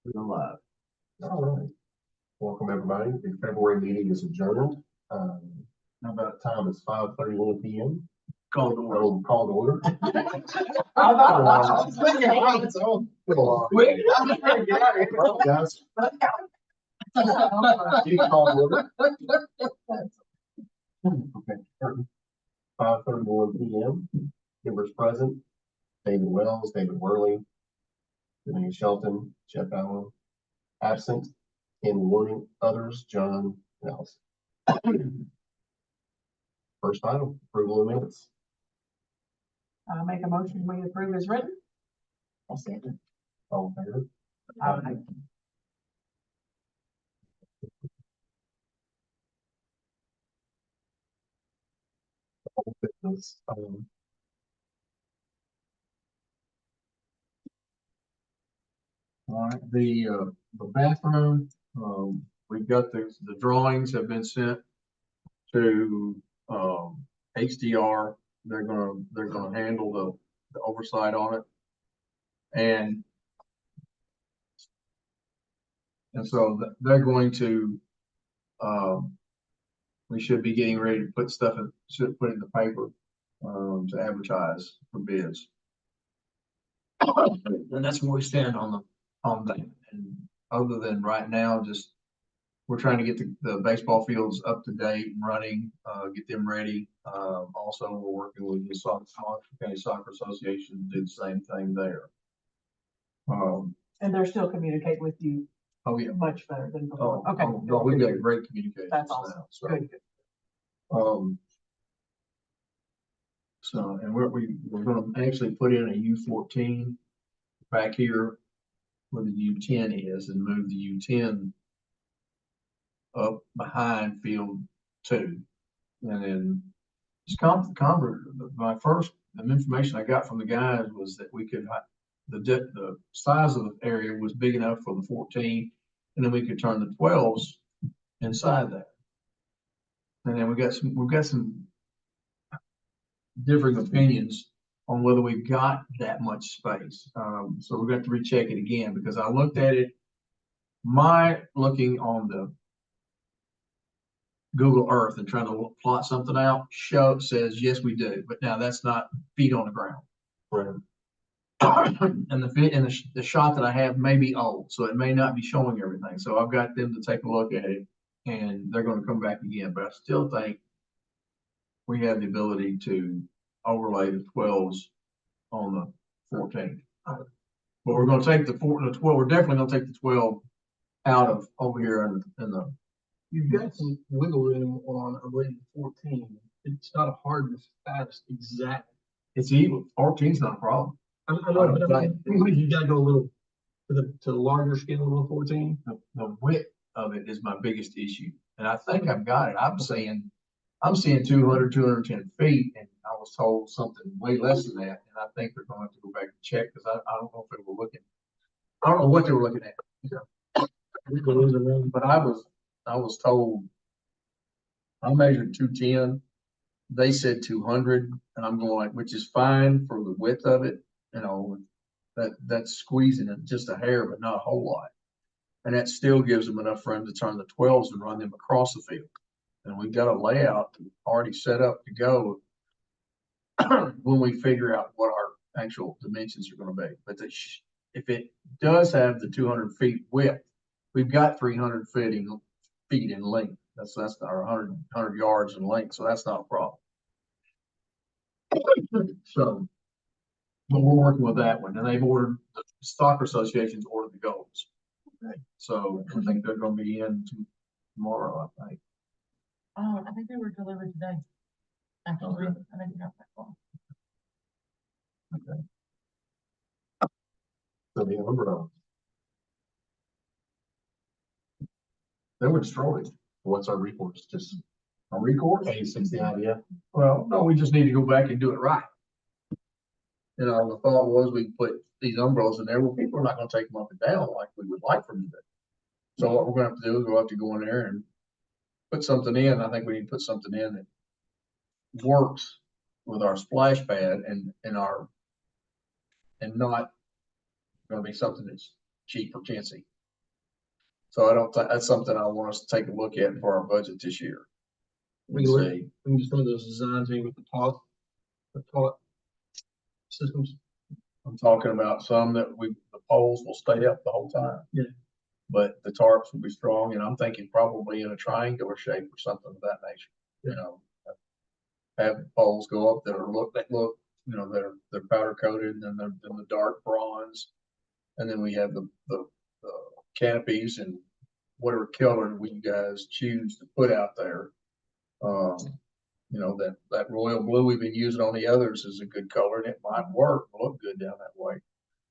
We're live. All right. Welcome, everybody. The February meeting is adjourned. How about time? It's 5:31 p.m. Call to order. Call to order. Well, guys, you can call to order. Okay. 5:31 p.m. Members present: David Wells, David Worley, Renee Shelton, Jeff Allen. Absent: Ken Warning, others: John and Allison. First item: approval of minutes. I'll make a motion, we approve as written. I'll second. All in favor? Aye. All business, All right, the bathroom, we've got the drawings have been sent to, HDR. They're gonna handle the oversight on it. And so they're going to, we should be getting ready to put stuff in, should put in the paper, to advertise for bids. And that's where we stand on that. And other than right now, just we're trying to get the baseball fields up to date and running, get them ready. Also, we're working with the County Soccer Association to do the same thing there. And they're still communicating with you Oh yeah. much better than before. Okay. No, we've got great communication That's awesome. now. So, Good. So, and we're gonna actually put in a U14 back here where the U10 is and move the U10 up behind field 2. And then just my first information I got from the guys was that we could, the size of the area was big enough for the 14, and then we could turn the 12s inside that. And then we've got some differing opinions on whether we've got that much space. So we're going to recheck it again because I looked at it. My looking on the Google Earth and trying to plot something out says yes we do, but now that's not feet on the ground. right. And the shot that I have may be old, so it may not be showing everything. So I've got them to take a look at it, and they're going to come back again. But I still think we have the ability to overlay the 12s on the 14. But we're going to take the 12. We're definitely going to take the 12 out of over here in the. You've got some wiggle room on, I believe, 14. It's not a hard and fast exact. It's even 14's not a problem. I know, but I mean, you gotta go a little to the larger scale of 14. The width of it is my biggest issue, and I think I've got it. I'm seeing 200, 210 feet, and I was told something way less than that, and I think they're going to have to go back and check because I don't know if they were looking. I don't know what they were looking at. But I was told I measured 210. They said 200, and I'm going, which is fine for the width of it. You know, that's squeezing it just a hair, but not a whole lot. And that still gives them enough room to turn the 12s and run them across the field. And we've got a layout already set up to go when we figure out what our actual dimensions are going to be. But if it does have the 200 feet width, we've got 300 feet in length. That's our 100 yards in length. So that's not a problem. So, but we're working with that one, and they've ordered, the Soccer Association's ordered the goals. Okay. So I think they're going to be in tomorrow, I think. I think they were delivered today. Actually, I didn't have that call. Okay. So the umbrella, They were destroyed. what's our recourse? Just A recourse? A6 the idea. Well, no, we just need to go back and do it right. You know, the thought was we put these umbrellas in there. Well, people are not going to take them up and down like we would like for them to. So what we're going to have to do is we'll have to go in there and put something in. I think we need to put something in that works with our splash pad and not going to be something that's cheap or chintzy. So I don't think, that's something I want us to take a look at for our budget this year. We And can look, see. we can just run those designs in with the top systems. I'm talking about some that the poles will stay up the whole time. Yeah. But the tarps will be strong, and I'm thinking probably in a triangular shape or something of that nature, you know. Have poles go up that look, you know, they're powder coated, and then the dark bronze. And then we have the canopies and whatever color we guys choose to put out there. You know, that royal blue we've been using on the others is a good color, and it might work, look good down that way.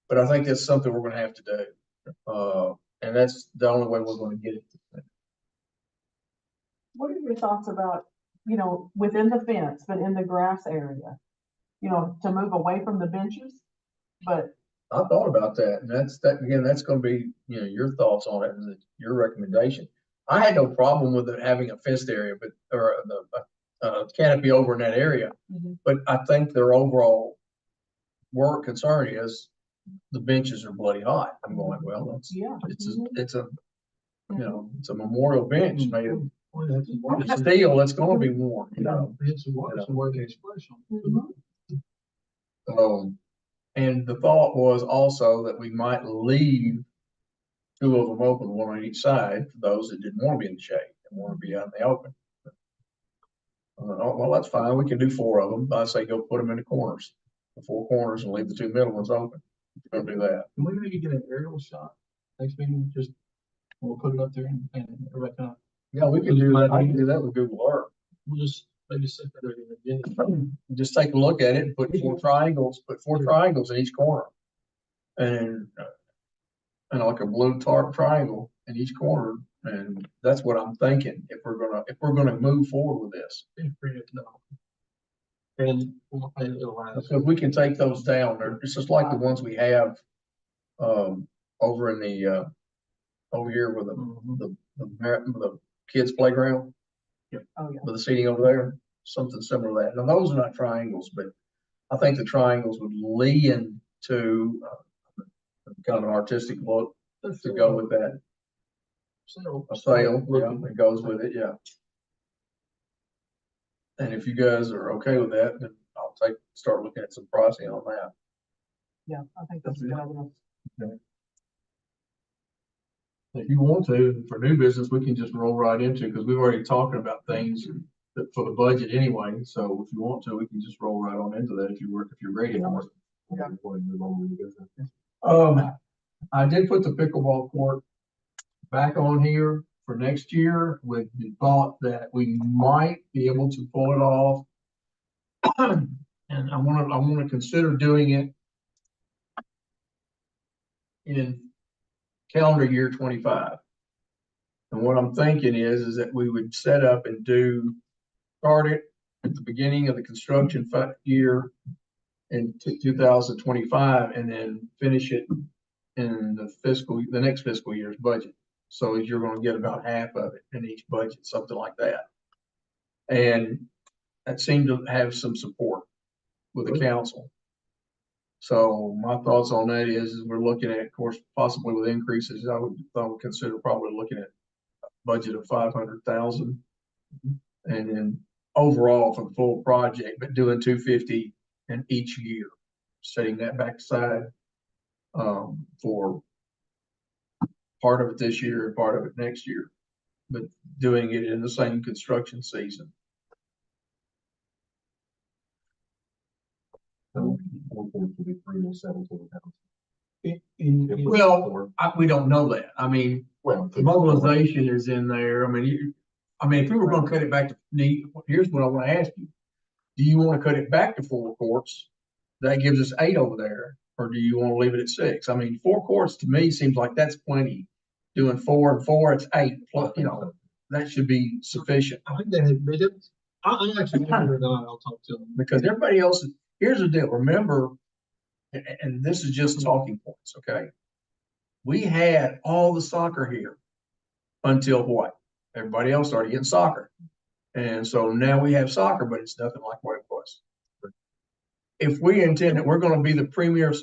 But I think that's something we're gonna have to do. And that's the only way we're gonna get it. What are your thoughts about, you know, within the fence, but in the grass area? You know, to move away from the benches, but I thought about that, and that's gonna be, you know, your thoughts on it and your recommendation. I had no problem with it having a fenced area, or the canopy over in that area. Mhm. But I think their overall work concern is the benches are bloody hot. I'm going, well, yeah. Mhm. it's a, you know, it's a memorial bench made of Well, that's important. steel. It's gonna be warm, you know. It's a word they express on. Mhm. And the thought was also that we might leave two of them open, one on each side, for those that didn't want to be in the shade and want to be out in the open. Oh, well, that's fine. We can do four of them. I say go put them in the corners, the four corners, and leave the two middle ones open. Go do that. Can we maybe get an aerial shot next meeting? Just, we'll put it up there and everybody kind of, Yeah, we can do that. I can do that with Google Earth. we'll just maybe set that in the agenda. Just take a look at it, and put four triangles in each corner. And like a blue tarp triangle in each corner. And that's what I'm thinking, if we're gonna move forward with this. Feel free to know. And we'll pay it last. Because we can take those down. It's just like the ones we have, over in the, over here with the kids playground. Oh, yeah. With the seating over there, something similar to that. Now, those are not triangles, but I think the triangles would lean to, kind of an artistic look to go with that. A sail, yeah, it goes with it, yeah. And if you guys are okay with that, then I'll start looking at some pricing on that. Yeah, I think that's a good idea. If you want to, for new business, we can just roll right into, because we've already talking about things that for the budget anyway. So if you want to, we can just roll right on into that if you're ready for it. Yeah. Before we move on to the business. I did put the pickleball court back on here for next year with the thought that we might be able to pull it off. And I want to consider doing it in calendar year 25. And what I'm thinking is that we would set up and start it at the beginning of the construction year in 2025, and then finish it in the next fiscal year's budget. So you're going to get about half of it in each budget, something like that. And that seemed to have some support with the council. So my thoughts on that is we're looking at, of course, possibly with increases, I would consider probably looking at a budget of 500,000. And then overall for the full project, but doing 250 in each year, setting that back aside for part of it this year and part of it next year, but doing it in the same construction season. So, 14 to be 317,000. Well, we don't know that. I mean, Well, the mobilization is in there. I mean, if we were going to cut it back to, here's what I want to ask you. Do you want to cut it back to 4 courts? That gives us 8 over there. Or do you want to leave it at 6? I mean, 4 courts to me seems like that's plenty. Doing 4 and 4, it's 8. Plus, you know, that should be sufficient. I think they did. I'm actually, or not, I'll talk to them. Because everybody else, here's the deal. Remember, and this is just talking points, okay? We had all the soccer here until what? Everybody else started getting soccer. And so now we have soccer, but it's nothing like what it was. If we intend that we're going to be the premier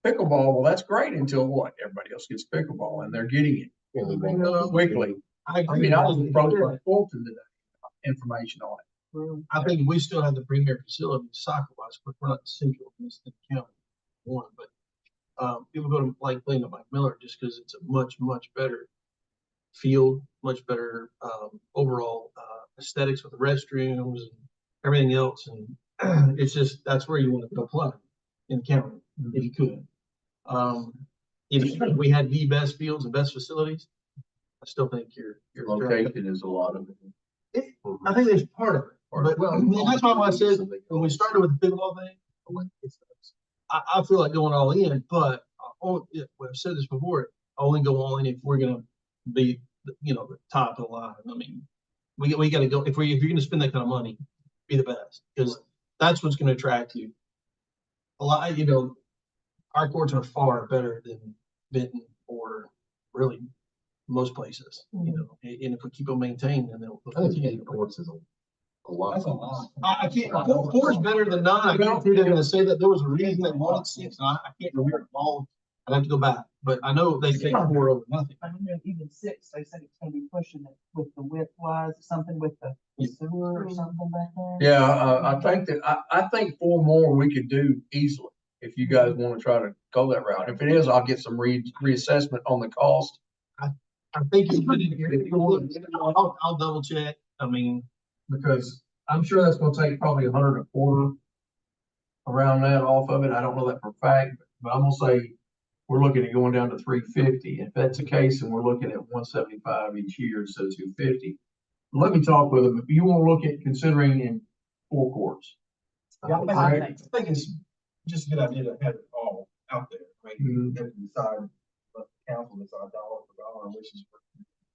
pickleball, well, that's great until what? Everybody else gets pickleball and they're getting it. And then they- quickly. I mean, I was approached by Fulton today, information on it. I think we still have the premier facility soccer wise, but we're not central in this county. One, but people go to like playing at Mike Miller just because it's a much better field, much better overall aesthetics with the restrooms and everything else, and it's just that's where you want to go play in the county if you could. If we had the best fields and best facilities, I still think your Location is a lot of it. I think there's part of it, but that's why I said when we started with the pickleball thing, I feel like going all in, but I've said this before, I only go all in if we're gonna be, the top of the line. I mean, we got to go if you're gonna spend that kind of money, be the best because that's what's gonna attract you. A lot, our courts are far better than Benton or really most places, and if we keep them maintained, then they'll I think continue. 8 courts is a lot. That's a lot. I can't, four is better than none. I don't think they're gonna say that there was a reason they wanted 6. I can't remember it all. I'd have to go back, but I know they take 4 over nothing. I don't know, even 6, they said it's gonna be pushing it with the width wise, something with the sewer or something back there. Yeah, I think 4 more we could do easily if you guys want to try to go that route. If it is, I'll get some reassessment on the cost. I think I'll double check. I mean, Because I'm sure that's gonna take probably 100 a quarter around that off of it. I don't know that for a fact, but I'm gonna say we're looking at going down to 350. If that's the case, and we're looking at 175 each year instead of 250. Let me talk with them. If you want to look at considering in 4 courts. yeah, I I think it's just a good idea to have it all out there. Right? Mhm. You have to decide, let the council decide dollar for dollar, which is.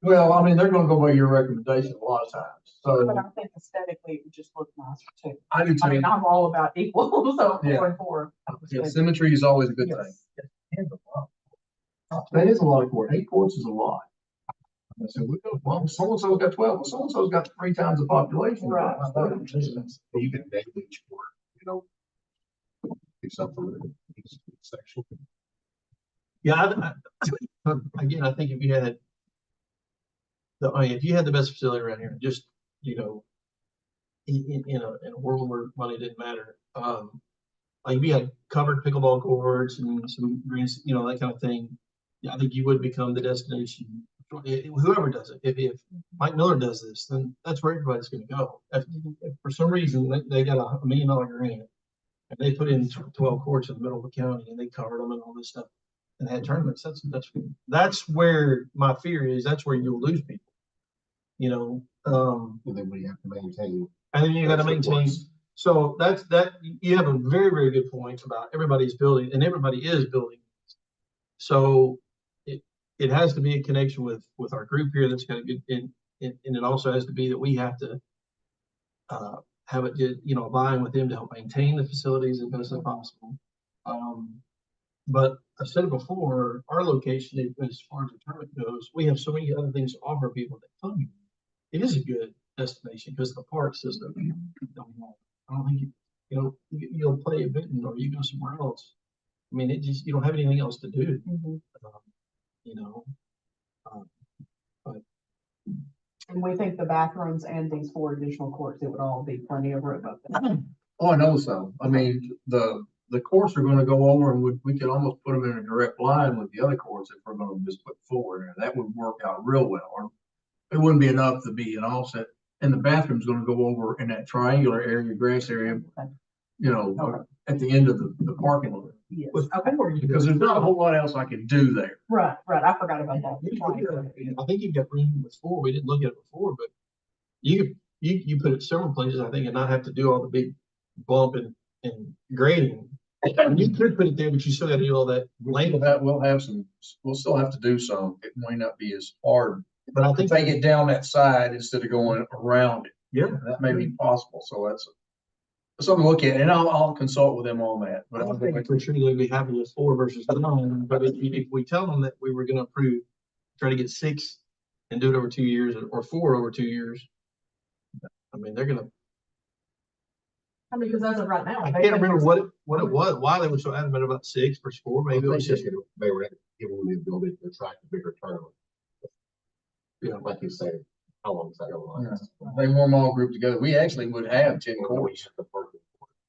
Well, I mean, they're gonna go by your recommendation a lot of times, so But I think aesthetically it would just look nicer too. I do I mean, too. I'm all about equal, so Yeah. 4 and 4. Yeah, symmetry is always a good thing. Yes. That is a lot of court. 8 courts is a lot. I said, we got, well, so-and-so's got 12, well, so-and-so's got 3 times the population. Right. You can name each court, do something with each section. Yeah, again, I think if you had if you had the best facility around here, just in a world where money didn't matter, like if you had covered pickleball courts and some greens, that kind of thing, yeah, I think you would become the destination. Whoever does it, if Mike Miller does this, then that's where everybody's going to go. If for some reason they got a $1 million grant and they put in 12 courts in the middle of the county and they covered them and all this stuff and had tournaments, that's where my fear is. That's where you'll lose people. And then we have to maintain. And then you got to That's what maintain. works. So that you have a very, very good point about everybody's building, and everybody is building. So it has to be a connection with our group here that's got a good, and it also has to be that we have to have it, align with them to help maintain the facilities as best as possible. But I said it before, our location, as far as the tournament goes, we have so many other things to offer people that come. It is a good destination because the park system. I don't think you'll play a bit or you go somewhere else. I mean, you don't have anything else to do. But And we think the bathrooms and these 4 additional courts, it would all be plenty of room up there. Oh, I know so. I mean, the courts are gonna go over and we could almost put them in a direct line with the other courts if we're gonna just put 4 in there. That would work out real well. Or it wouldn't be enough to be an offset. And the bathroom's gonna go over in that triangular area, grass area, Okay. at the end of the parking lot. Yes. with Okay. Because there's not a whole lot else I can do there. Right, I forgot about that. I think you've got room with 4. We didn't look at it before, but you put it several places, I think, and not have to do all the big bump and grading. You could put it there, but you still got to do all that label. We'll still have to do some. It might not be as hard. But I To think, take it down that side instead of going around it. yeah, That may be possible. So that's something to look at, and I'll consult with them on that. But I think for sure they'd be happy with 4 versus 9. But if we tell them that we were going to approve, try to get 6 and do it over 2 years or 4 over 2 years, I mean, they're going to. I mean, because as of right now. I can't remember what it was, why they were so adamant about 6 versus 4. Maybe it was just. They were giving them the ability to attract a bigger tournament. The Like you say, how long is that gonna last? They want them all grouped together. We actually would have 10 Or do we courts. have the parking?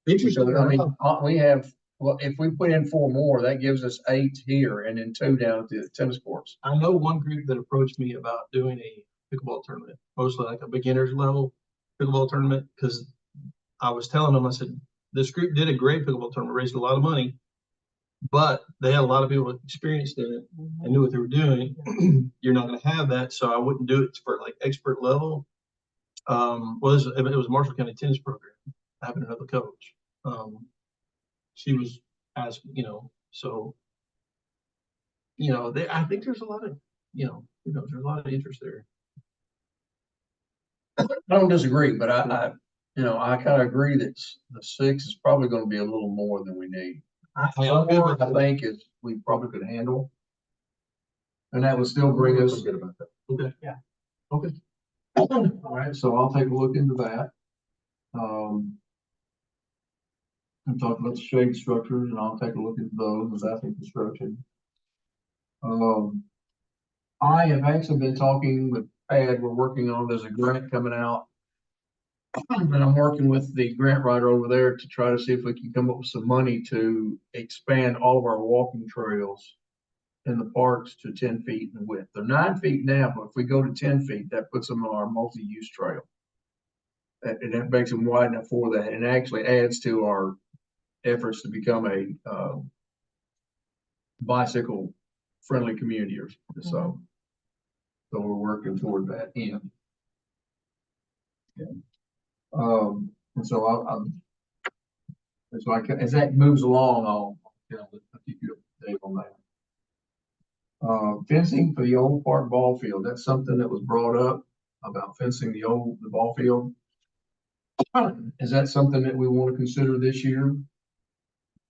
Interesting. I mean, we have, well, if we put in 4 more, that gives us 8 here and then 2 down at the tennis courts. I know one group that approached me about doing a pickleball tournament, mostly like a beginner's level pickleball tournament, because I was telling them, I said, this group did a great pickleball tournament, raised a lot of money, but they had a lot of people experienced in it and knew what they were doing. You're not gonna have that, so I wouldn't do it for like expert level. Well, it was Marshall County Tennis Program, having another coach. She was asking, so, I think there's a lot of, there's a lot of interest there. I don't disagree, but I kind of agree that the 6 is probably gonna be a little more than we need. I'm good 4, with I think is, we probably could handle. And that would still bring us. Forget about that. Okay. Yeah. Okay. All right, so I'll take a look into that. And talk about the shade structures, and I'll take a look into those, the bathroom construction. I have actually been talking with Ed, we're working on, there's a grant coming out. And I'm working with the grant writer over there to try to see if we can come up with some money to expand all of our walking trails in the parks to 10 feet in width. They're 9 feet now, but if we go to 10 feet, that puts them on our multi-use trail. And that makes them wide enough for that, and actually adds to our efforts to become a bicycle friendly community or so. So we're working toward that end. And so as that moves along, I'll keep you updated on that. Fencing for the old park ball field, that's something that was brought up about fencing the ball field. Is that something that we want to consider this year?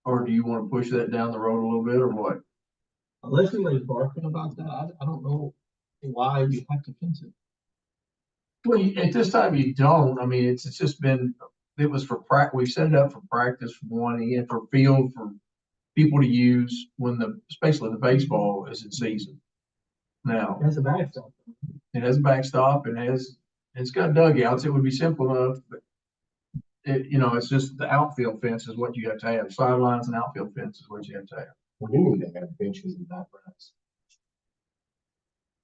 Or do you want to push that down the road a little bit, or what? Unless anybody's barking about that, I don't know why you have to fence it. Well, at this time you don't. I mean, it's just been, it was for we set it up for practice for one, and for field for people to use when especially the baseball is in season. Now, That's a backstop. it has a backstop and it's got dugouts. It would be simple enough, but it's just the outfield fence is what you have to have. Sidelines and outfield fence is what you have to have. We do need to have benches and backgrounds.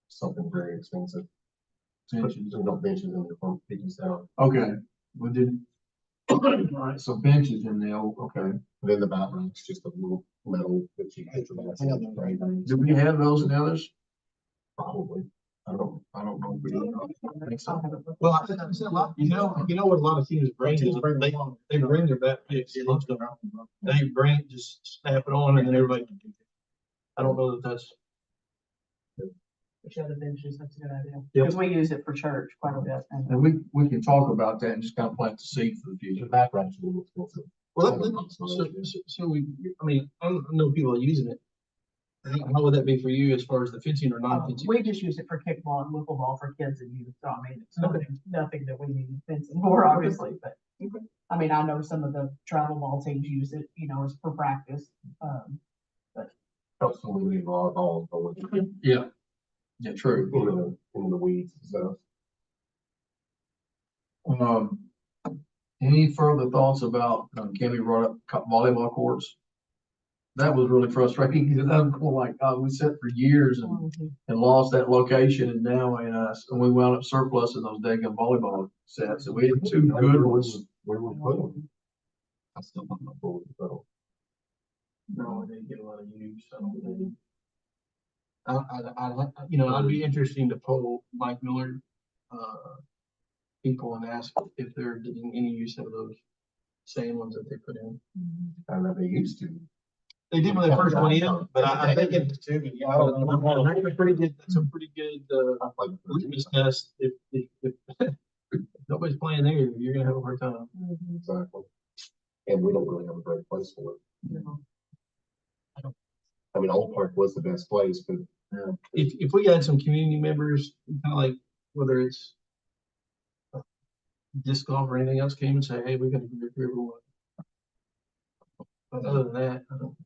Something very expensive. There's no benches in the front, figures out. Okay, we did. All right, so benches in there, okay. And then the background's just a little metal that you hit the right? Do we have those in others? Probably. I don't know if we do. I think so. Well, I think it's a lot, you know what a lot of teams bring, is they bring their bat picks, most of them. They bring, just snap it on and then everybody. I don't know that that's. Which other benches, that's a good idea. Yep. Because we use it for church quite a bit. And we can talk about that and just kind of plant the seed for the The future. background's a little expensive. Well, I know people are using it. How would that be for you as far as the fencing or non-fencing? We just use it for kickball and wiffle ball for kids and youth, so I mean, it's nothing that we need fencing for, obviously, but. I mean, I know some of the travel ball teams use it, as for practice, Helps when we leave a lot of balls going Yeah. Yeah, true. in the weeds and stuff. Any further thoughts about, Kimmy brought up volleyball courts? That was really frustrating because I'm going like, God, we set for years and lost that location, and now, and we wound up surplusing those daggone volleyball sets, and we had 2 good ones. Where we put them? I still don't know where we put them. No, they didn't get a lot of use, so. I'd be interesting to poll Mike Miller, people and ask if they're getting any use out of those same ones that they put in. I don't know, they used to. They did when they first went in, but I think it's pretty good. That's a pretty good litmus test. If nobody's playing there, you're gonna have a hard time. Exactly. And we don't really have a great place for it. I mean, Old Park was the best place, but If we had some community members, kind of like whether it's disc golf or anything else, came and say, hey, we got to give everyone. But other than that, I don't.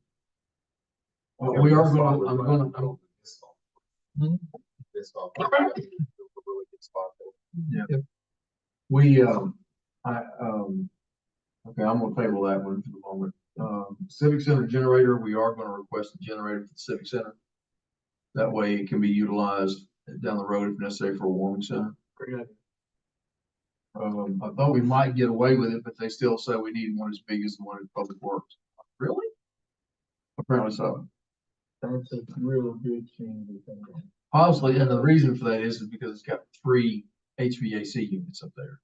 We are gonna, I'm gonna, Hmm? Disc golf. spot We, okay, I'm gonna table that one for the moment. Civic Center generator, we are gonna request a generator for the Civic Center. That way it can be utilized down the road if necessary for a warming center. Great idea. I thought we might get away with it, but they still say we need one as big as the one in Public Works. Really? Apparently so. That's a real good change. Honestly, and the reason for that is because it's got 3 HVAC units up there.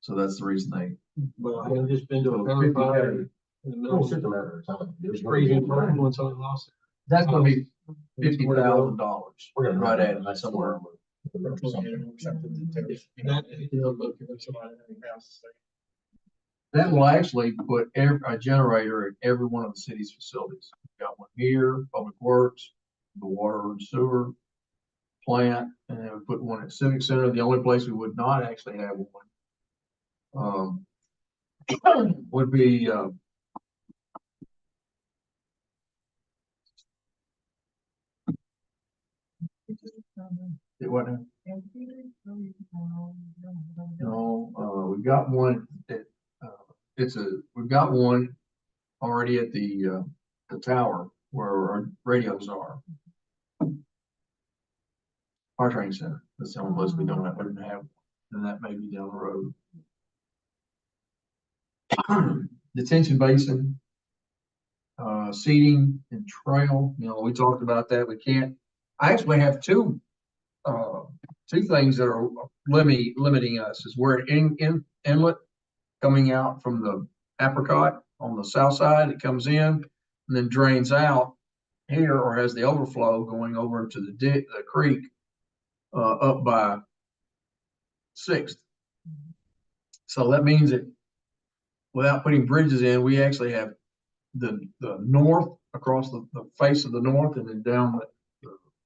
So that's the reason they. Well, I have just been to a So family 50K. fire in the there. middle Oh, of it's just a the matter of time. It was freezing cold when somebody lost That's gonna be it. $50,000 We're gonna right run at it somewhere. That will actually put a generator in every one of the city's facilities. We've got one here, Public Works, the water and sewer plant, and then we put one at Civic Center. The only place we would not actually have one would be it wasn't. No, we've got one that we've got one already at the tower where our radios are. Our training center. That's the only place we don't have, and that may be down the road. Detention basin, seating and trail, we talked about that. We can't, I actually have two things that are limiting us is we're in inlet coming out from the Apricot on the south side. It comes in and then drains out here or has the overflow going over into the creek up by 6th. So that means that without putting bridges in, we actually have the north across the face of the north and then down the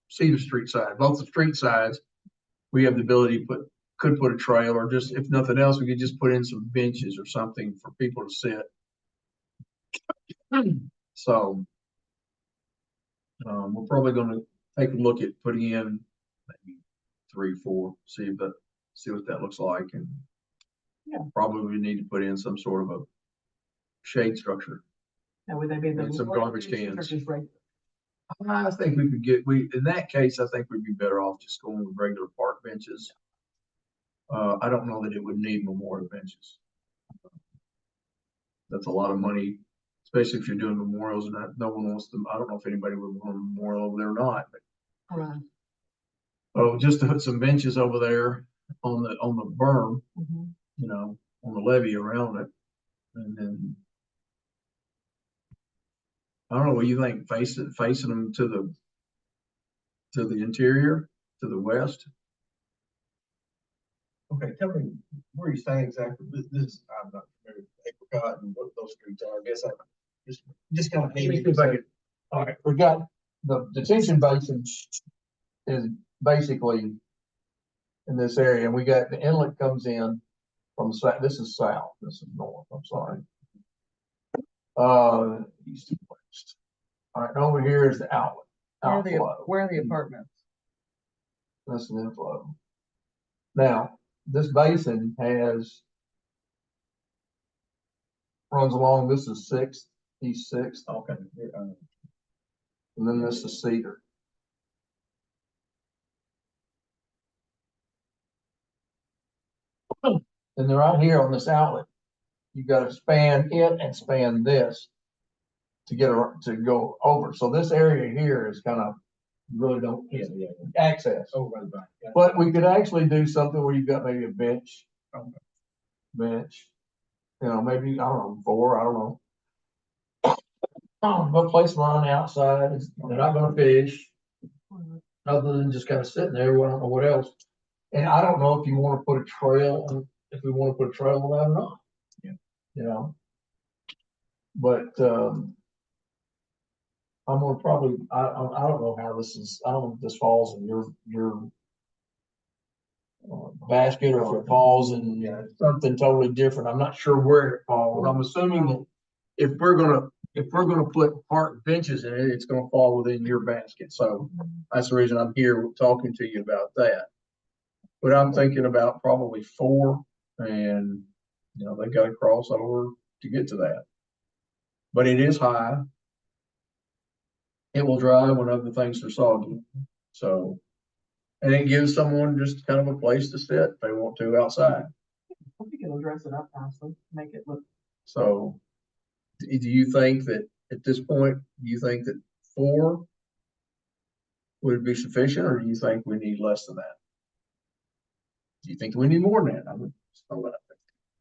Cedar Street side. Both the street sides, we have the ability to could put a trail, or just, if nothing else, we could just put in some benches or something for people to sit. So we're probably going to take a look at putting in maybe 3, 4, see what that looks like, and probably we need to put in some sort of a shade structure. Now, would they be the And some garbage cans. or just regular? I think we could in that case, I think we'd be better off just going with regular park benches. I don't know that it would need memorial benches. That's a lot of money, especially if you're doing memorials and no one wants them. I don't know if anybody would want a memorial over there or not, but Right. just to put some benches over there on the berm, Mhm. on the levee around it, and then I don't know what you think, facing them to the interior, to the west. Okay, tell me where you stand exactly. This I'm not familiar with Apricot and what those streets are. I guess I just kind of. Let me see if I can. All right, we got the detention basin is basically in this area, and we got the inlet comes in from the south. This is south. This is north. I'm sorry. East and west. All right, over here is the outlet. Outflow. Where are the apartments? This is inflow. Now, this basin runs along, this is 6th, East 6th. Okay. And then this is Cedar. And they're right here on this outlet. You got to span it and span this to go over. So this area here is kind of, really don't access. Oh, right back. Yeah. But we could actually do something where you've got maybe a bench, maybe, I don't know, 4, I don't know. But place them on the outside. They're not going to fish, other than just kind of sitting there. I don't know what else. And I don't know if you want to put a trail, if we want to put a trail on that or not. Yeah. But I'm gonna probably, I don't know how this is, I don't know if this falls in your basket or if it falls in something totally different. I'm not sure where it falls. I'm assuming that if we're gonna put park benches in it, it's gonna fall within your basket. So that's the reason I'm here talking to you about that. But I'm thinking about probably 4 and, you know, they gotta cross over to get to that. But it is high. It will dry when other things are soggy, so. And it gives someone just kind of a place to sit if they want to outside. I think it'll dress it up nicely, make it look. So do you think that at this point, do you think that 4 would be sufficient, or do you think we need less than that? Do you think we need more than that? I would.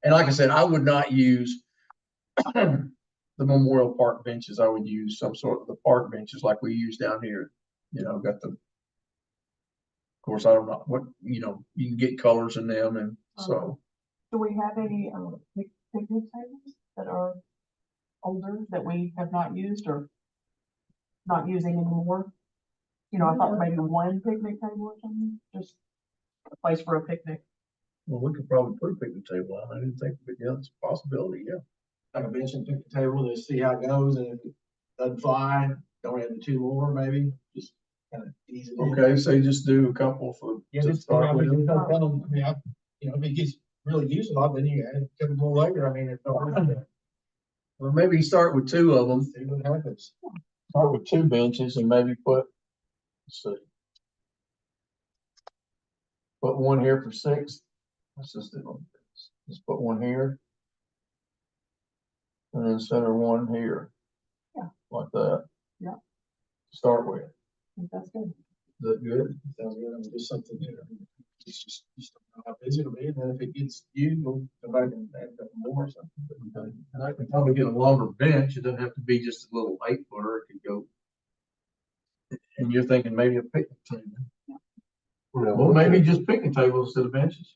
And like I said, I would not use the Memorial Park benches. I would use some sort of the park benches like we use down here. You know, got the, of course, I don't know what, you know, you can get colors in them, and so. Do we have any, picnic tables that are older that we have not used or not using anymore? You know, I thought maybe one picnic table or something, just a place for a picnic. Well, we could probably put a picnic table on. I didn't think, but yeah, it's a possibility, yeah. Like a bench and pick the table to see how it goes, and if it doesn't fly, don't add the 2 more, maybe, just kind of ease it in. Okay, so you just do a couple for, Yeah, to just start start with. with. You know, if it gets really useful, then you add a couple more later, I mean, Well, maybe you start with 2 of them. see what happens. Start with 2 benches and maybe put, let's see. Put 1 here for 6th. Let's just do this. Just put 1 here. And then center 1 here. Yeah. Like that. Yeah. To start with. Is I think that's good. that good? Sounds good, I mean, just something there. It's just don't know how busy it'll be, and then if it gets used, we'll go back and add a couple more or something. Okay. And I can probably get a longer bench. It doesn't have to be just a little 8-footer. It could go. And you're thinking maybe a picnic table. Well, maybe just picnic tables instead of benches.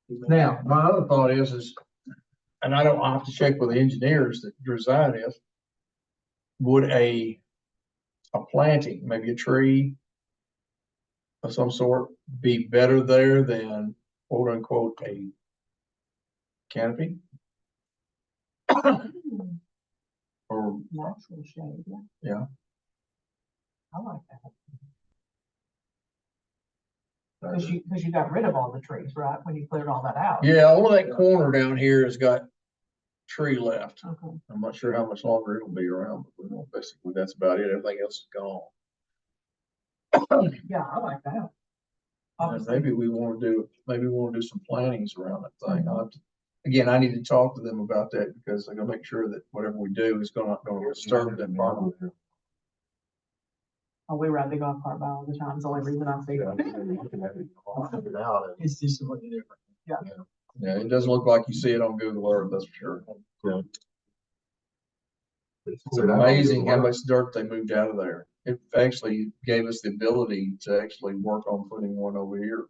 Now, my other thought is, and I'll have to check with the engineers that design this. Would a planting, maybe a tree of some sort, be better there than quote unquote a canopy? Or, Natural shade, yeah. yeah. I like that. Cause you got rid of all the trees, right, when you cleared all that out? Yeah, all that corner down here has got tree left. Okay. I'm not sure how much longer it'll be around, but you know, basically that's about it. Everything else is gone. Yeah, I like that. And Obviously, maybe we want to do some plantings around that thing. I'll have to, again, I need to talk to them about that because I'm gonna make sure that whatever we do is gonna disturb that farm. oh, we ride the golf cart by all the time, it's the only reason I see it. It's just something different. Yeah, it doesn't look like you see it on Google Earth, that's for sure. It's amazing how much dirt they moved out of there. It actually gave us the ability to actually work on putting one over here.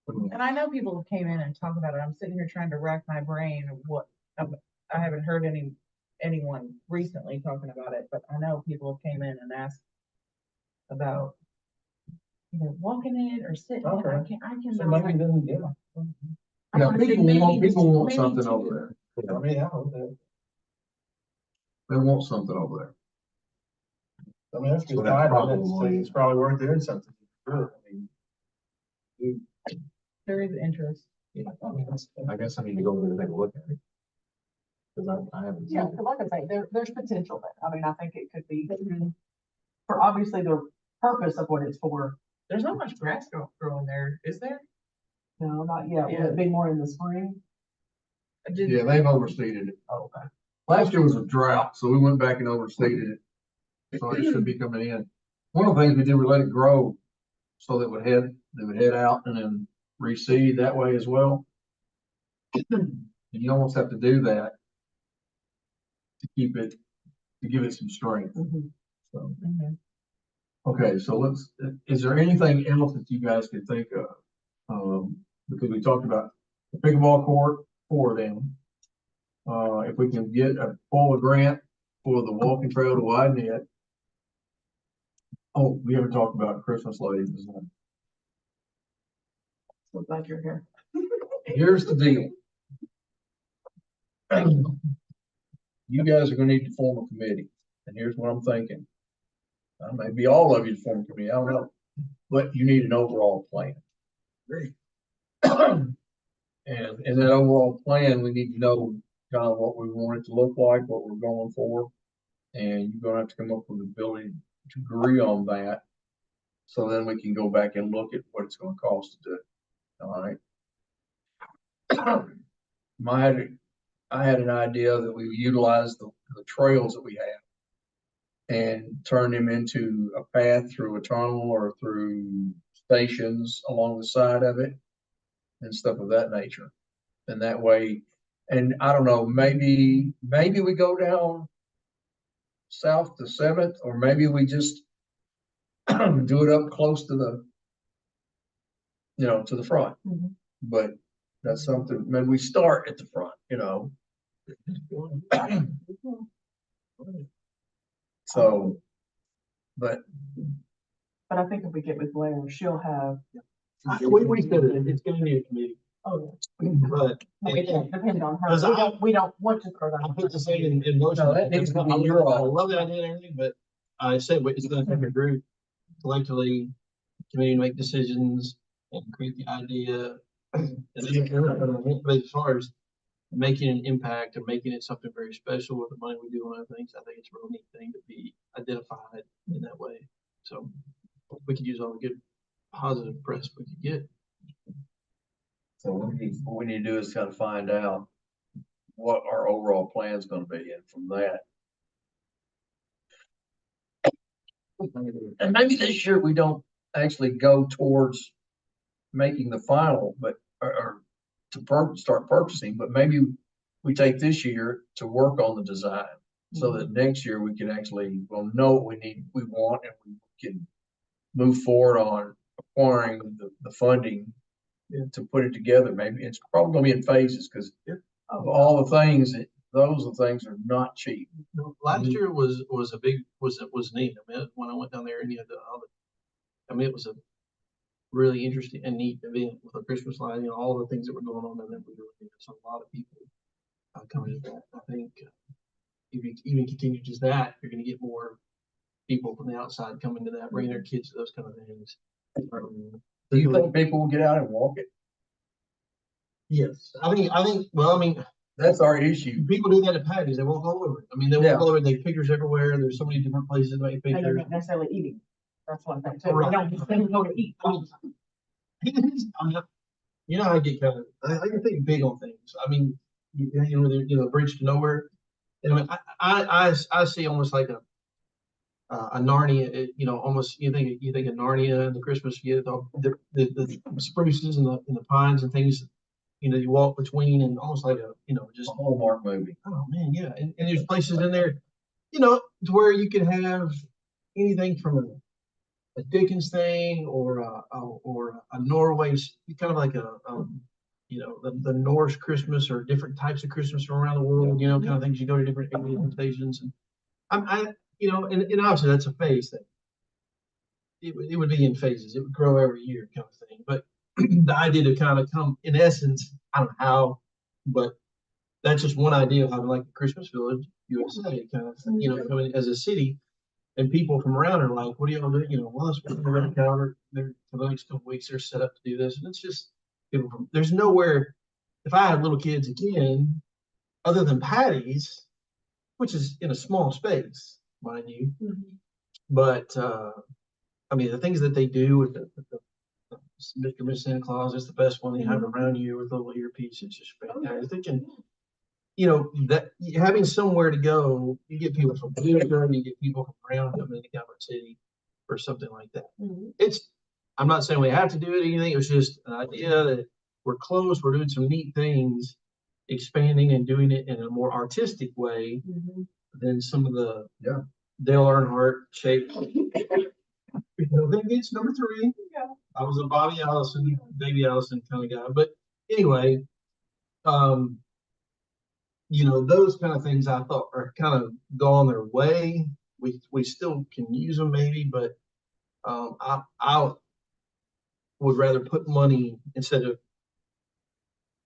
And I know people came in and talked about it. I'm sitting here trying to rack my brain of what, I haven't heard anyone recently talking about it, but I know people came in and asked about, you know, walking in or sitting. in. Okay. I can. So maybe then, yeah. Yeah, I said people want maybe something two. over there. I mean, I hope that. They want something over there. I mean, that's good. So that's It's probably worth doing something. Sure. I mean, There is interest. I guess I need to go over and take a look at it. Cause I haven't seen Yeah, it. 'cause like I say, there's potential there. I mean, I think it could be for obviously the purpose of what it's for. There's not much grass growing there, is there? No, not yet. Will it be more in the spring? Yeah, they've overseeded it. Oh, okay. Last year was a drought, so we went back and overseeded it. So it should be coming in. One of the things we did, we let it grow so that they would head out and then reseed that way as well. And you almost have to do that to give it some strength. Mhm. So, Mhm. okay, so is there anything else that you guys could think of? Because we talked about the pickleball court, 4 of them. If we can pull a grant for the walking trail to widen it. Oh, we haven't talked about Christmas lights. So glad you're here. Here's the deal. You guys are gonna need to form a committee, and here's what I'm thinking. Maybe all of you to form a committee, I don't know. but you need an overall plan. And in that overall plan, we need to know kind of what we want it to look like, what we're going for. And you're gonna have to come up with the ability to agree on that. So then we can go back and look at what it's gonna cost to do it. All right. I had an idea that we utilize the trails that we have and turn them into a path through a tunnel or through stations along the side of it and stuff of that nature. And that way, and I don't know, maybe we go down south to Seventh, or maybe we just do it up close to the, to the front. Mhm. But that's something, maybe we start at the front, So, but But I think if we get with Blair, she'll have, We said it's gonna need a committee, oh, but. it depends on her. Because We don't want to throw that. I put the same in motion. No, that needs to be I your love that idea and everything, but I said, it's gonna take a group collectively, committee to make decisions and create the idea. And then, but as far as making an impact and making it something very special with the money we do on other things, I think it's a real neat thing to be identified in that way. So we could use all the good positive press we could get. So what we need to do is kind of find out what our overall plan is gonna be, and from that. And maybe this year we don't actually go towards making the final, but, or to start purchasing, but maybe we take this year to work on the design. So that next year we can actually, know what we want, and we can move forward on acquiring the funding to put it together. Maybe it's probably gonna be in phases, because of all the things, those are things that are not cheap. Last year was a big, was neat. I mean, when I went down there and you had it was a really interesting and neat event with the Christmas lighting, all the things that were going on, and then we really had a lot of people coming to that. I think if you even continue just that, you're going to get more people from the outside coming to that, bringing their kids to those kind of things. Do you think people will get out and walk it? Yes, I think. That's our issue. People do that at Patty's. They walk all over it. I mean, they walk all over it. They have pictures everywhere. There's so many different places to make They pictures. don't necessarily eating. That's one thing. So Right. they don't just go to eat. You know, I get kind of, I can think big on things. I mean, the bridge to nowhere. And I mean, I see almost like a Narnia. Almost you think of Narnia and the Christmas. You know, the spruces and the pines and things. You walk between, and almost like just A Hallmark movie. oh man, yeah. And there's places in there, to where you can have anything from a Dickens thing or a Norway, kind of like the Norse Christmas or different types of Christmas from around the world, kind of things. You go to different stations, and and obviously that's a phase thing. It would be in phases. It would grow every year, kind of thing. But the idea to kind of come, in essence, I don't know how, but that's just one idea of having like a Christmas village, USA kind of thing. Coming as a city. And people from around are like, what do y'all do? Well, it's been around counter. They're for the next couple of weeks, they're set up to do this. And it's just people from, there's nowhere, if I had little kids again, other than Patty's, which is in a small space, mind you. Mhm. But, I mean, the things that they do with the Mr. and Miss Santa Claus is the best one they have around you with a little earpiece. It's just fantastic. And, that having somewhere to go, you get people from Utica and you get people from around coming into Calvert City or something like that. Mhm. I'm not saying we have to do it or anything. It was just an idea that we're close. We're doing some neat things, expanding and doing it in a more artistic way Mhm. than some of the Dale Earnhardt shape. Then it's number 3. Yeah. I was a Bobby Allison, Baby Allison kind of guy. But anyway, those kind of things I thought are kind of gone their way. We still can use them maybe, but I would rather put money instead of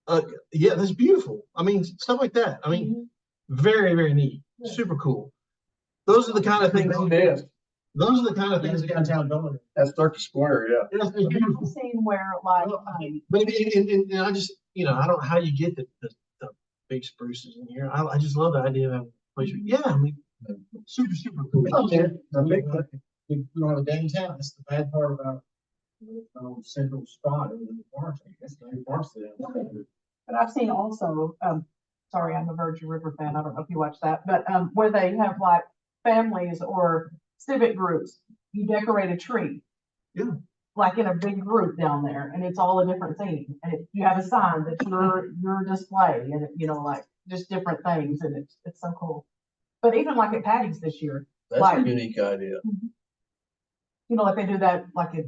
that's beautiful. I mean, stuff like that. I mean, very, very neat. Yeah. Super cool. Those are the kind of things. those are the kind of things. Downtown building. That's Circus Square, yeah. It's I've beautiful. seen where like, But and I just, I don't know how you get the big spruces in here. I just love the idea of having a place. Yeah, I mean, super, super cool. We don't have a downtown, that's the bad part about, central spot in the park, that's the only parts there. but I've seen also, sorry, I'm a Virgin River fan. I don't know if you watch that, but, where they have like families or civic groups, you decorate a tree. Yeah. Like in a big group down there, and it's all a different theme, and you have a sign that's your display, and like just different things, and it's so cool. But even like at Patty's this year, That's Like- a unique idea. like they do that like at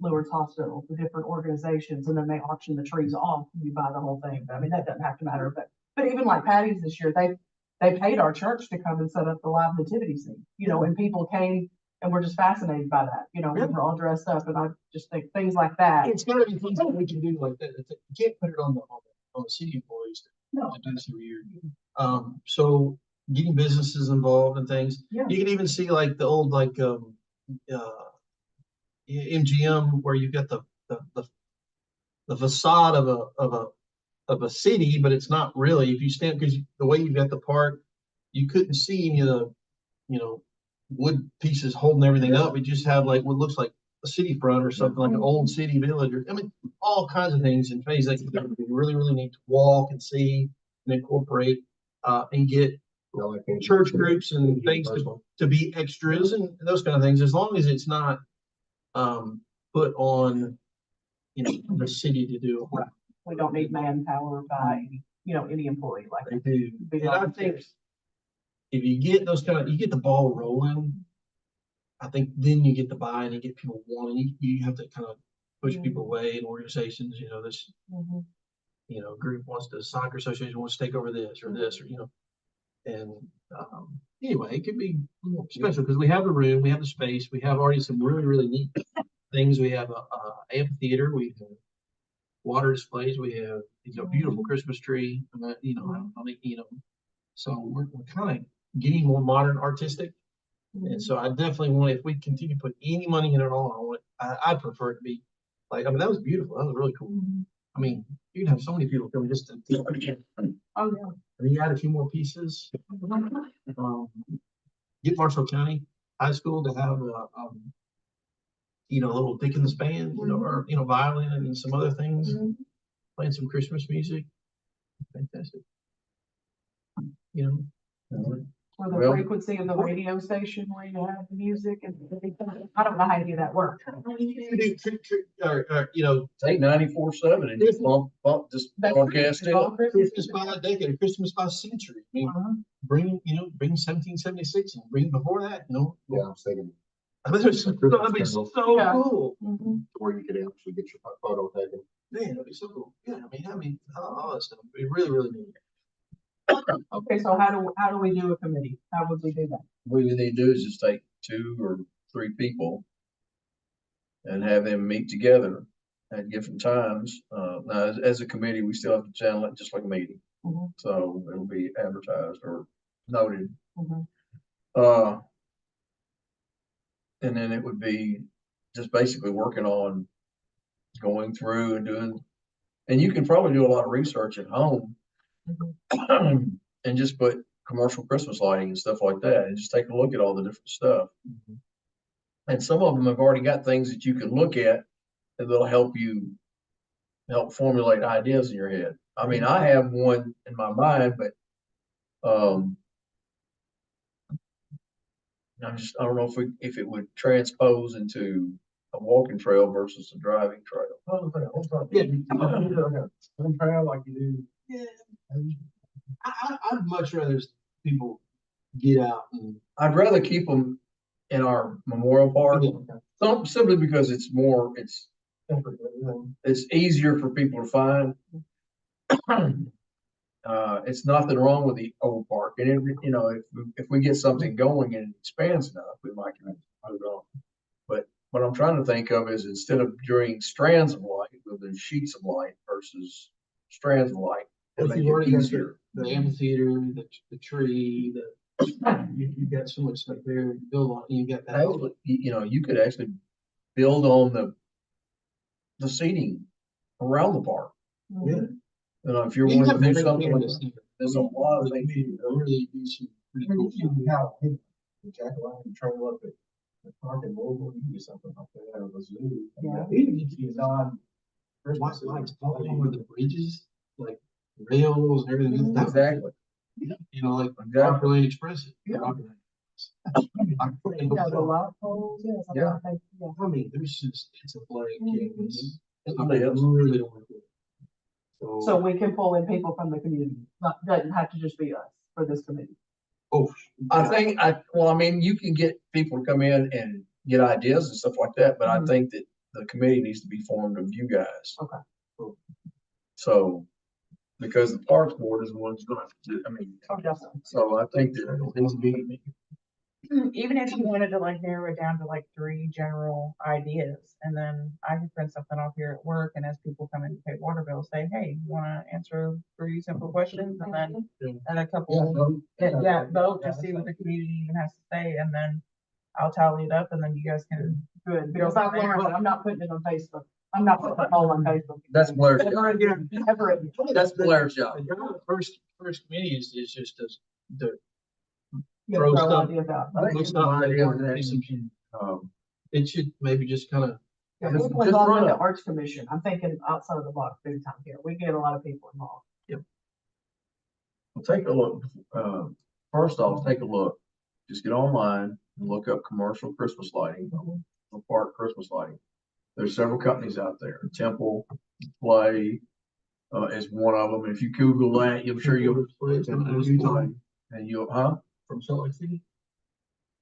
Leeward's Hospital, the different organizations, and then they auction the trees off, and you buy the whole thing. I mean, that doesn't have to matter, but even like Patty's this year, they paid our church to come and set up the live nativity scene, and people came and were just fascinated by that, we were all dressed up, and I just think things like that. It's gotta be things that we can do like that. You can't put it on the city employees No. to do this every year. So getting businesses involved and things. Yeah. You can even see like the old MGM where you got the facade of a city, but it's not really. If you stand, because the way you got the park, you couldn't see any of the wood pieces holding everything up. We just have like what looks like a city front or something, like an old city village, or I mean, all kinds of things in phase that would be really, really neat to walk and see and incorporate, and get church groups and things to be extras and those kind of things, as long as it's not put on the city to do it. We don't need manpower by, any employee like They that. do. Big And I think volunteers. if you get you get the ball rolling, I think then you get the buy-in and get people wanting. You have to kind of push people away in organizations. This Mhm. group wants to, soccer association wants to take over this or this, or and anyway, it could be special because we have the room, we have the space, we have already some really, really neat things. We have a amphitheater, we have water displays, we have beautiful Christmas tree. So we're kind of getting more modern, artistic. And so I definitely want, if we continue to put any money in it at all, I'd prefer it to be like, I mean, that was beautiful. That was really cool. I mean, you can have so many people come just to, Oh, yeah. and then you add a few more pieces. Get Marshall County High School to have a little Dickens band, or violin and some other things, playing some Christmas music. Fantastic. Or the Well- frequency of the radio station where you have the music and I don't know how to do that work. Take 94.7 and just just broadcast it. Christmas by a decade, Christmas by a century. I mean, bring 1776 and bring before that, Yeah, I was thinking, I mean, that'd be so Yeah. cool. Mhm. where you could actually get your photo taken. Man, that'd be so cool. Yeah, I mean, all that stuff. We really, really need it. Okay, so how do we do a committee? How would we do that? What we need to do is just take 2 or 3 people and have them meet together at different times. Now, as a committee, we still have to channel it just like a meeting. Mhm. So it'll be advertised or noted. Mhm. And then it would be just basically working on going through and doing, and you can probably do a lot of research at home and just put commercial Christmas lighting and stuff like that, and just take a look at all the different stuff. And some of them have already got things that you can look at and that'll help formulate ideas in your head. I mean, I have one in my mind, but I don't know if it would transpose into a walking trail versus a driving trail. Yeah, one trail like you do. Yeah, I'd much rather people get out and. I'd rather keep them in our memorial park, simply because it's easier for people to find. It's nothing wrong with the old park, and if we get something going and it expands enough, we might move it on. But what I'm trying to think of is, instead of doing strands of light, we'll do sheets of light versus strands of light. If Make you've it already got easier. the amphitheater, the tree, You got so much stuff there, you build on, you got that. You know, you could actually build on the seating around the park. Yeah. You know, if you're You wanting have to do great something, canvas there. there's a lot of things. Really do some pretty cool stuff. The Jack-o'-lantern trail up at the park in Louisville, you can do something like that, or the zoo. Yeah. Even if you design Christmas lights all over the bridges, like rails and everything. that would be- Exactly. You know, like Exactly. Rocker Lane Express. Yeah. You know, the light poles, yes, I Yeah. think, yeah. I mean, there's just, it's a blank canvas. It I really is. really don't want to. So we can pull in people from the community, not, doesn't have to just be us for this committee. Oh. I mean, you can get people to come in and get ideas and stuff like that, but I Mhm. think that the committee needs to be formed of you guys. Okay. So, because the parks board is the one's going to, I mean, Oh, definitely. so I think that it needs to be, Even if you wanted to like narrow it down to like 3 general ideas, and then I can print something off here at work, and as people come in to pay water bills, say, hey, you wanna answer 3 simple questions, and then, and a couple, vote to see what the community even has to say, and then I'll tally it up, and then you guys can. Good, because I've learned that I'm not putting it on Facebook. I'm not putting a poll on Facebook. that's Blair's, Ever. that's Blair's job. The first committee is just the Yeah, throw throw stuff. ideas out. I think it's an idea that, It should maybe just kind of, Yeah, Just- people just involved run with the it. Arts Commission, I'm thinking outside of the box big time here. We get a lot of people involved. Well, take a look, first off, take a look, just get online and look up commercial Christmas lighting, or park Christmas lighting. There's several companies out there, Temple, Play, is one of them. If you Google that, I'm sure you'll. And you'll, from Salt Lake City.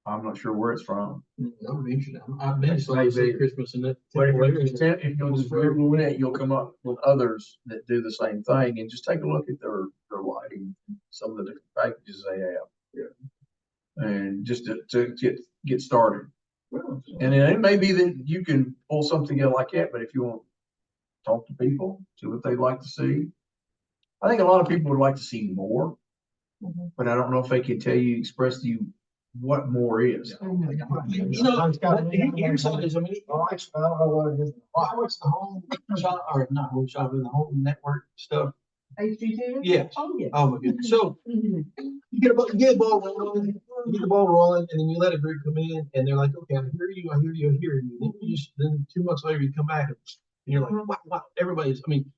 I'm not sure where it's from. I'm interested. I've been to Salt Lake City Christmas and that. But if you'll just Google it, you'll come up with others that do the same thing, and just take a look at their lighting, some of the different packages they have. Yeah. And just to get started. And then it may be that you can pull something together like that, but if you want to talk to people, see what they'd like to see. I think a lot of people would like to see more, Mhm. but I don't know if they can express to you what more is. You know, here's something, I mean, I don't know what it is. I watch the home shop, or not home shop, but the home network stuff. HGTV? Yes. Oh, yeah. Oh my goodness. So Mhm. you get the ball rolling, and then you let a group come in, and they're like, okay, I hear you, I hear you, I hear you. Then 2 months later, you come back, and you're like, wow, everybody's, I mean,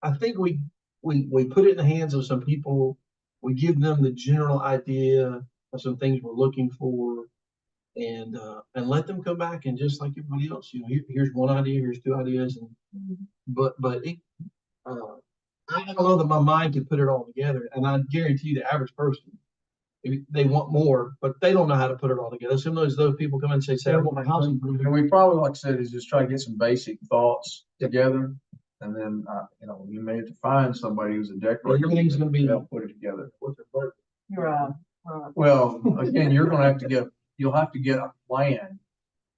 I think we put it in the hands of some people, we give them the general idea of some things we're looking for, and let them come back, and just like everybody else, you know, here's one idea, here's 2 ideas, and but it, I don't know that my mind can put it all together, and I guarantee you the average person, they want more, but they don't know how to put it all together. Similar as those people come in and say, I want my house improved. And we probably, like I said, is just try to get some basic thoughts together. And then, you know, you may have to find somebody who's a decorator. Everything's gonna be- Help put it together. You're, Well, again, you'll have to get a plan.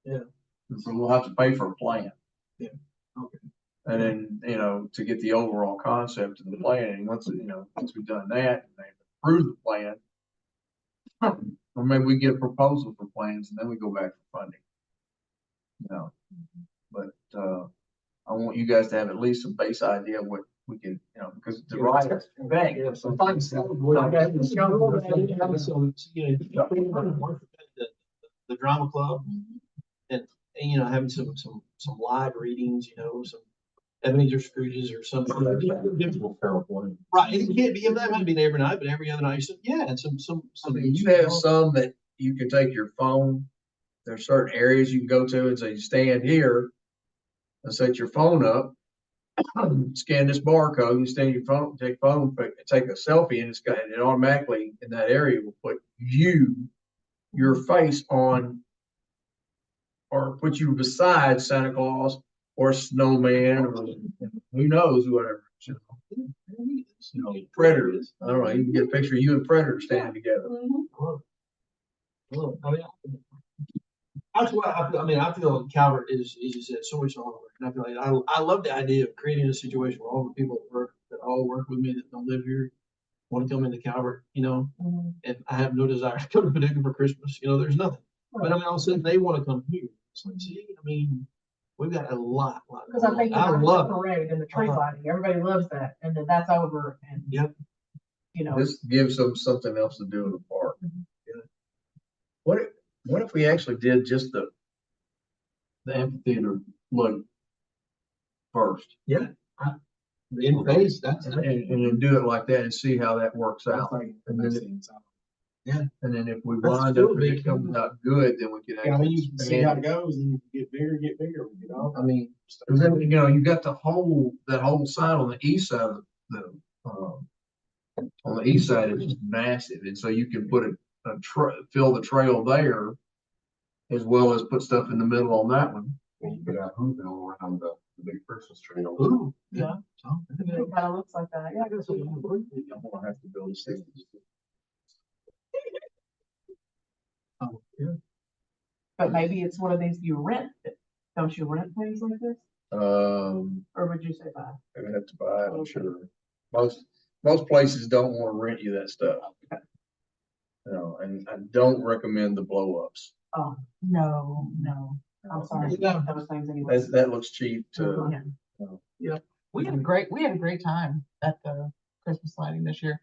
Yeah. And so we'll have to pay for a plan. Yeah. Okay. And then, you know, to get the overall concept of the plan, and once we've done that, and they approve the plan. Or maybe we get a proposal for plans and then we go back for funding. You know, but, I want you guys to have at least a base idea of what we can, you know, because the right bank. The drama club, and you know, having some live readings, you know, some Ebenezer Scrooges or something. Right, it can't be, that might be every night, but every other night, yeah, and I mean, you have some that you can take your phone. There's certain areas you can go to and say, you stand here and set your phone up, scan this barcode, you stand your phone, take a selfie, and it automatically in that area will put your face on, or put you beside Santa Claus or Snowman, or who knows, whatever. You know, Predators. I don't know. You can get a picture of you and Predator standing together. I mean, that's why I feel Calvert is just at so much longer. And I feel like I love the idea of creating a situation where all the people that all work with me that don't live here, want to come into Calvert, Mhm. and I have no desire to come to Paducah for Christmas, there's nothing. But I mean, all of a sudden they want to come here. It's like, see, I mean, we've got a lot. Cause I think I the love it. parade and the tree Uh-huh. lighting, everybody loves that, and then that's over, and. Yep. This gives them something else to do in the park. Yeah. What if we actually did just the amphitheater look first? The in phase, that's And then do it like that and see how that works I out. think And makes then, sense. and then if we That's wind still up and big. it comes out good, then we can Yeah, I mean, actually you can see how it expand it. goes and get bigger, I mean, cause then, you got that whole side on the east side of on the east side is just massive. And so you can put fill the trail there as well as put stuff in the middle on that one. And you could have hooping around the big Christmas tree. Ooh. Yeah. So, It kinda looks like that, yeah. I'm gonna have to build a system. oh, yeah. But maybe it's one of these you rent, don't you rent things like this, or would you say buy? I'm gonna have to buy it, I'm sure. Most places don't wanna rent you that stuff. And I don't recommend the blow ups. Oh, no, I'm sorry, Yeah. those things anyway. That looks cheap to, Yeah. We had a great time at the Christmas lighting this year.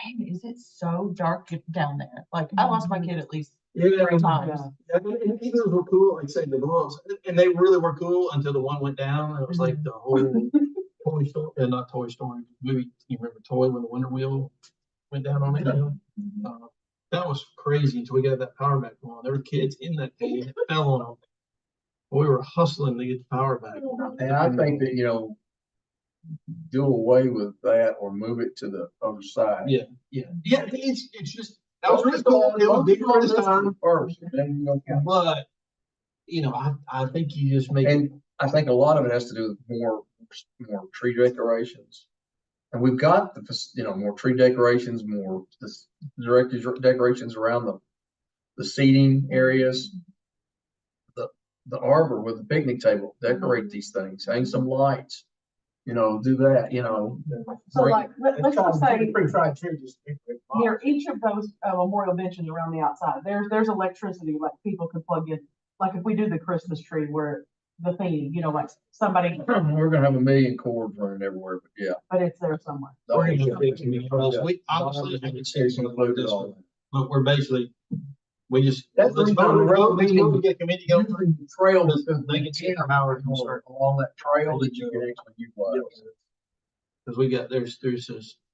Man, is it so dark down there? Like, I lost my kid at least Yeah. 3 times. Yeah. And those were cool, like say the gloves, and they really were cool until the one went down. It was like the whole Toy Story, not Toy Story movie. You remember Toy when the Wonder Wheel went down on it? That was crazy until we got that power back on. There were kids in that thing that fell on them. We were hustling to get the power back. and I think that, do away with that or move it to the other side. Yeah. It's just that was really cool. It was bigger this time, First, and then but I think you just make it. And I think a lot of it has to do with more tree decorations. And we've got more tree decorations, more decorations around the seating areas. The arbor with the picnic table, decorate these things, hang some lights, do that, So like, let's just say, Pretty fried tree, just. near each of those memorial benches around the outside, there's electricity, like people could plug in. Like if we do the Christmas tree where the theme, like somebody, We're gonna have a million cords running everywhere, but yeah. but it's there somewhere. We're gonna have big community halls. We obviously I can say something like this, but we're basically That's let's vote to get a committee going. Trail They can see how it's gonna start. along that trail that you can actually utilize. Because we got there's this.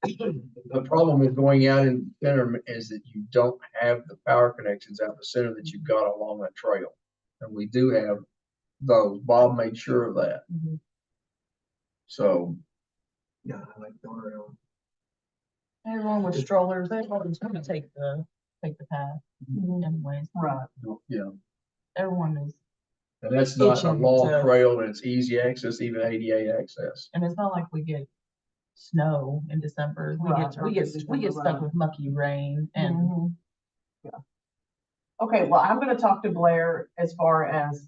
The problem with going out in the center is that you don't have the power connections out in the center that you've got along that trail. And we do have those. Bob made sure of that. Mhm. So, Yeah, I like going around. Everyone with strollers, everyone's gonna take the path anyways. Right. yeah. Everyone is, And that's not a Itching long to- trail and it's easy access, even ADA access. and it's not like we get snow in December. We Right, get, we get, we get December, stuck right. with mucky rain and Mhm. Yeah. Okay, well, I'm gonna talk to Blair as far as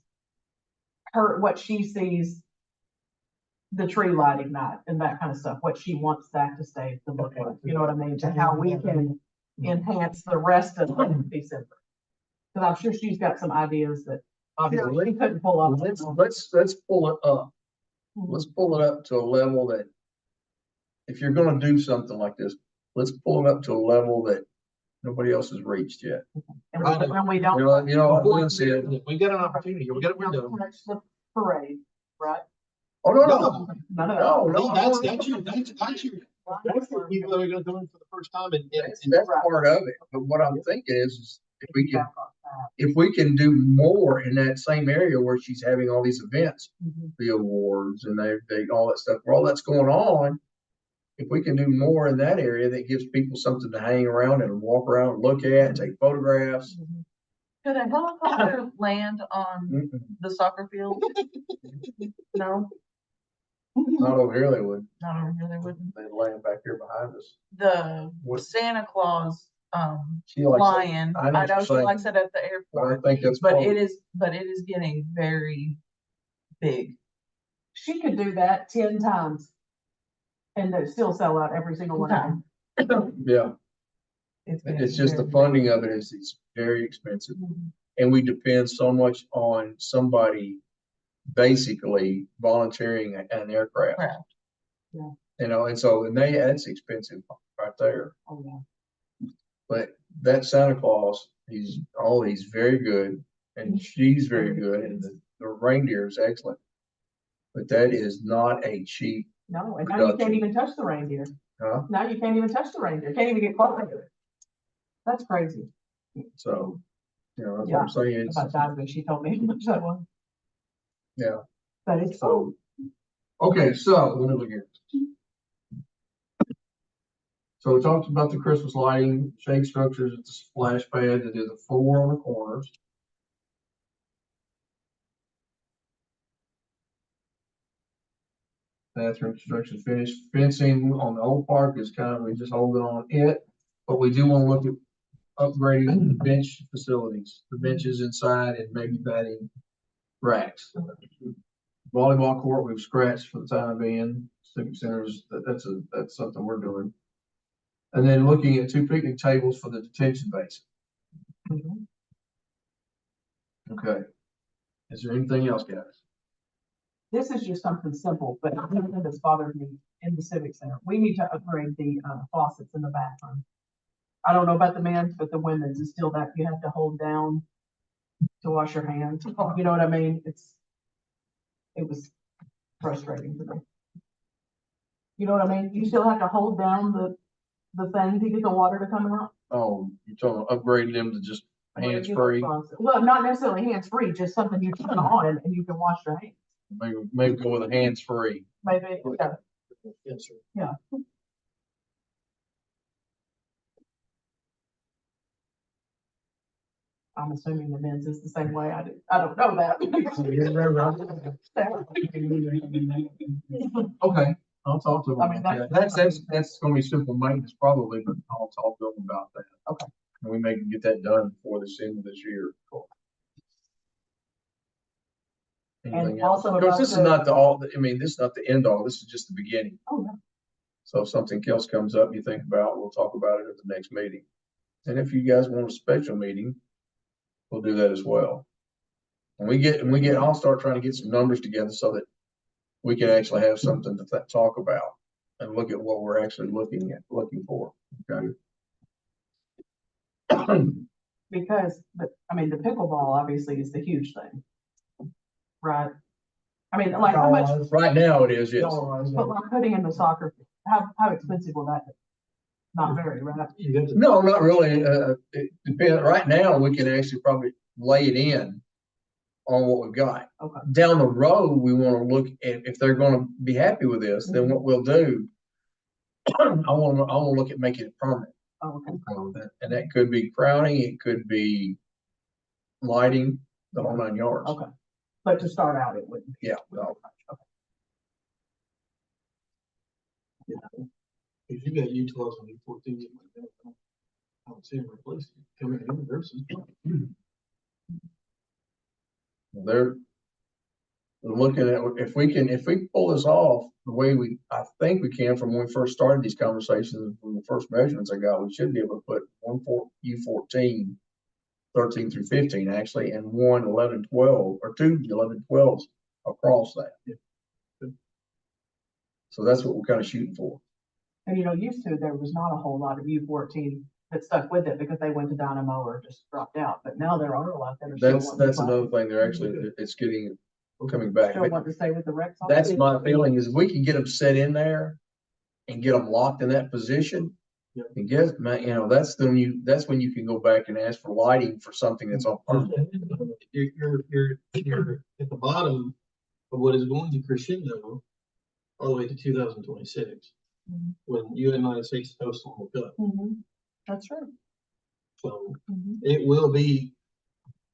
what she sees, the tree lighting night and that kind of stuff, what she wants that to stay to look like, you know what I mean? To how we can enhance the rest of December. Cause I'm sure she's got some ideas that obviously she couldn't pull up. Let's pull it up. Let's pull it up to a level that, if you're gonna do something like this, let's pull it up to a level that nobody else has reached yet. And we You don't. know what Lynn said? We got an opportunity here. We got a window. Touch the parade, right? Oh, no. None of that. No. That's your. That's the people that are gonna do it for the first time and That's part of it. But what I'm thinking is if we can do more in that same area where she's having all these events, Mhm. the awards and they all that stuff, where all that's going on. If we can do more in that area, that gives people something to hang around and walk around and look at, take photographs. Mhm. could a helicopter land on the soccer field? No, Not over here, they would. not over here, they wouldn't. They'd land back here behind us. The What- Santa Claus, She likes it. lion, I know I what know you're she saying. likes it at the But I airport, think that's. but part of it is getting very big. She could do that 10 times. And they still sell out every single one of them. Yeah, gonna it's be just the very- funding of it is, it's very expensive. Mhm. And we depend so much on somebody basically volunteering an aircraft. Craft. Yeah. You know, and so, and that's expensive right there. Oh, yeah. But that Santa Claus, he's very good and she's very good and the reindeer is excellent. But that is not a cheap, No, and now you can't Production. even touch the reindeer. huh? Now you can't even touch the reindeer. Can't even get close to it. That's crazy. So, you know, that's what I'm saying. It's, About that, but she told me how much that was. yeah. But it's, So, okay, so let me look here. So we talked about the Christmas lighting, shade structures at the splash pad that is a 4 on the corners. Bathroom construction finished. Fencing on the old park is kind of, we just holding on it. But we do want to look at upgrading the bench facilities, the benches inside and maybe batting racks. Volleyball court, we've scratched for the time being. Civic centers, that's something we're doing. And then looking at 2 picnic tables for the detention basin. Mhm. Okay. Is there anything else, guys? this is just something simple, but something that's bothered me in the civic center. We need to upgrade the faucets in the bathroom. I don't know about the men's, but the women's is still that you have to hold down to wash your hands. You know what I mean? It was frustrating to me. You know what I mean? You still have to hold down the thing to get the water to come out. Oh, you're talking about upgrading them to just hands free? Well, not necessarily hands free, just something you turn on and you can wash your hands. Maybe go with a hands free. Maybe, yeah. Yes, sir. I'm assuming the men's is the same way. I don't know that. Okay, I'll talk to them. I mean, about that. That's gonna be simple maintenance probably, but I'll talk to them about that. Okay. And we may get that done before this end of this year. Anything And else? also Of course, about this is the- not the all, I mean, this is not the end all, this is just the beginning. Oh, yeah. So if something else comes up you think about, we'll talk about it at the next meeting. And if you guys want a special meeting, we'll do that as well. And I'll start trying to get some numbers together so that we can actually have something to talk about and look at what we're actually looking for. Okay. Because, I mean, the pickleball obviously is the huge thing. Right? I mean, like how much, Right now it is, yes. but like putting in the soccer, how expensive will that be? Not very, right? You got to, No, not really. It depends. Right now, we can actually probably lay it in on what we've got. Okay. Down the road, we want to look at, if they're going to be happy with this, then what we'll do, I want to look at making it permanent. Oh, okay. And that could be crowning, it could be lighting, the whole 9 yards. Okay. But to start out, it wouldn't. Yeah, no. if you got U12s and U14s, I don't see them replacing, coming in versus. They're looking at, if we pull this off the way I think we can from when we first started these conversations, from the first measurements I got, we should be able to put U14, 13 through 15 actually, and 11, 12, or 2 11, 12s across that. So that's what we're kind of shooting for. And used to, there was not a whole lot of U14 that stuck with it because they went to Dynamo or just dropped out. But now there are a lot that are still wanting to That's play. another thing. They're actually, it's coming back. Still want to stay with the rec. soccer. That's my feeling is we can get them set in there and get them locked in that position. Yeah. And that's when you can go back and ask for lighting for something that's on permanent. You're at the bottom of what is going to crescendo all the way to 2026, Mhm. when United States hosts the World Cup. Mhm. That's true. So Mhm. it will be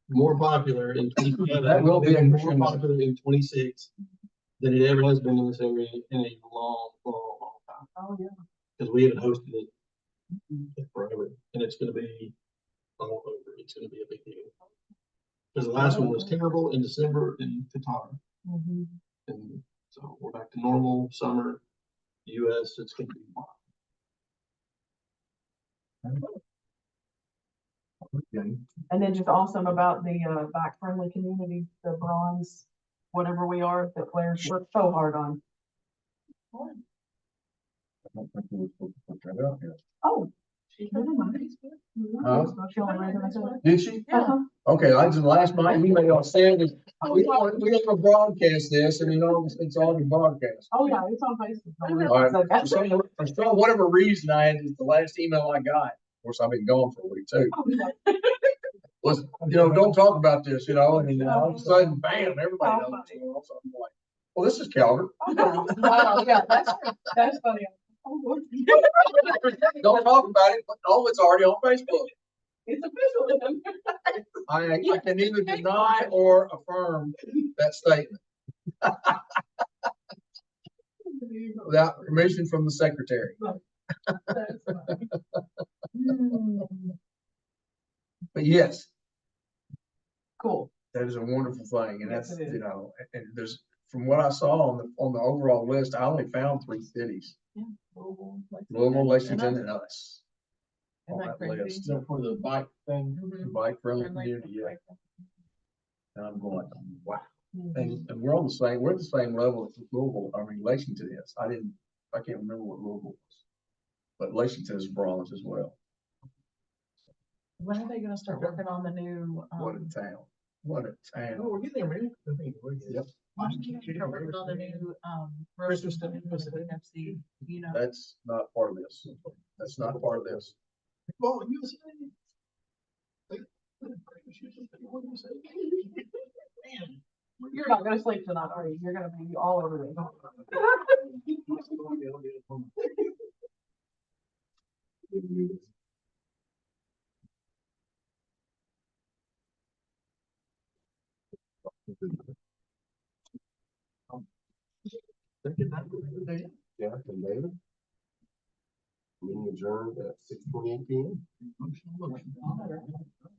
more popular in 2027. That will be a more crescendo. popular in 26 than it ever has been in this area in a long time. Oh, yeah. Because we haven't hosted it Mhm. forever, and it's going to be all over. It's going to be a big deal. Because the last one was terrible in December in Qatar, Mhm. and so we're back to normal summer. US, it's going to be wild. Okay. And then just awesome about the, bike friendly community, the bronze, whatever we are, that Claire's worked so hard on. I don't think we were supposed to put that out here. Oh. She put it on Facebook. Huh? She only read it. Did she? Uh-huh. Okay, I just, last night, email said, we don't broadcast this, and you know, it's on the broadcast. Oh, yeah, it's on Facebook. All right, So that's- for some whatever reason, I had, the last email I got, of course, I've been gone for a week too, was, you know, don't talk about this, you know, and then all of a sudden, bam, everybody knows. what's going on. So I'm like, well, this is Calvert. Wow, yeah, that's funny. Don't talk about it, but oh, it's already on Facebook. It's official. I can neither deny or affirm that statement without permission from the secretary. That's funny. But yes, Cool. that is a wonderful thing, and Yes, that's, it is. you know, and there's, from what I saw on the overall list, I only found 3 cities: Louisville, Lexington, and us. Isn't On that that crazy? list, Except for the bike thing. the bike friendly Friendly, community, yeah, like- and I'm going, wow. Mhm. And we're on the same, we're at the same level as Louisville, I mean, Lexington is, I can't remember what Louisville was. But Lexington is bronze as well. When are they gonna start working on the new, What a town, what a Oh, town. we're getting there, man. I think we're getting- Yep. when are they gonna start working on the new, road Christmas system time, for the NFC, you know? That's not part of this. That's not part of this. Well, you was saying. What you say? Man. You're not gonna sleep tonight, are you? You're gonna be all over me. Jeff and David. Meeting adjourned at 6:28 PM.